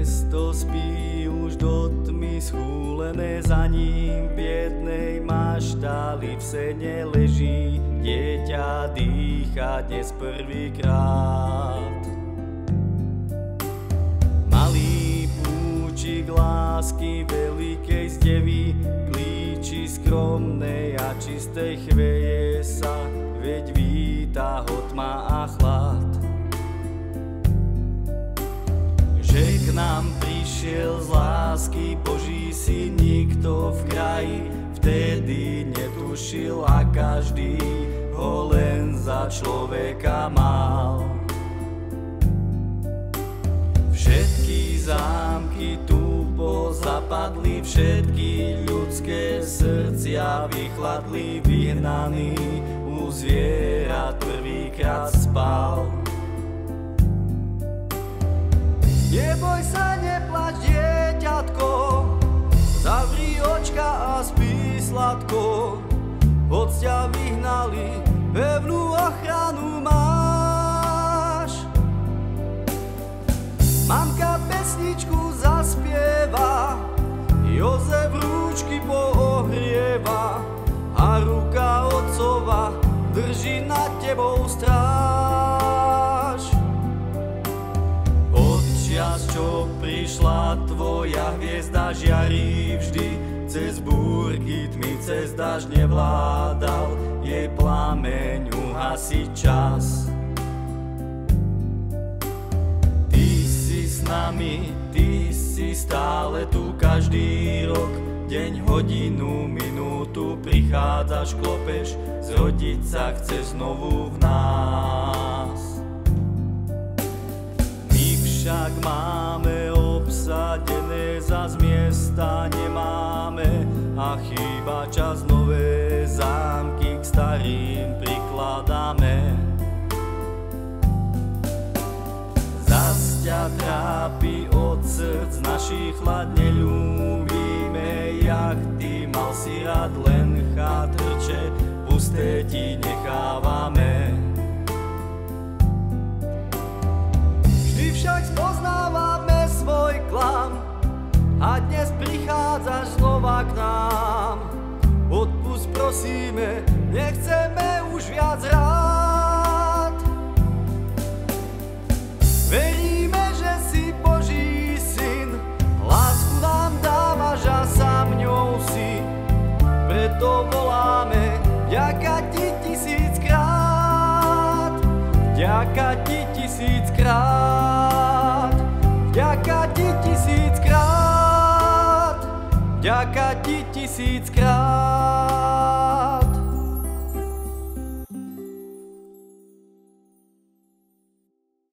Mesto spí už do tmy schúlené, za ním v biednej maštáli v sene leží. Dieťa dýcha dnes prvýkrát. Malý púčik lásky veľkej zdevy klíči skromnej a čistej chveje sa, veď víta ho tma a chlad. Že k nám prišiel z lásky Boží Syn, nikto v kraji vtedy netušil a každý ho len za človeka mal. Všetky zámky tu pozapadli, všetky ľudské srdcia vychladli, vyhnaný u zvierat prvýkrát spal. Neboj sa, neplač, dieťatko, zavri očka a spí sladko. Hoď ťa vyhnali, pevnú ochranu máš. Mamka pesničku zaspieva, Jozef rúčky poohrieva a ruka otcova drží nad tebou stráž. Čas, čo prišla tvoja hviezda, žiarí vždy cez búrky tmy, cez dažď nevládal jej plameň uhasiť čas. Ty si s nami, ty si stále tu každý rok, deň, hodinu, minútu prichádzaš, klopeš, zrodiť sa chce znovu v nás. Však máme obsadené, zas miesta nemáme a chýba čas, nové zámky k starým prikladáme. Zas ťa trápi od srdc našich chlad, neľúbime, jak ty mal si rád, len chátrče pusté ti nechávame. Však spoznávame svoj klam a dnes prichádzaš znova k nám. Odpusť prosíme, nechceme už viac rád. Veríme, že si Boží Syn, lásku nám dávaš a sám ňou si. Preto voláme, vďaka ti tisíckrát, vďaka ti tisíckrát.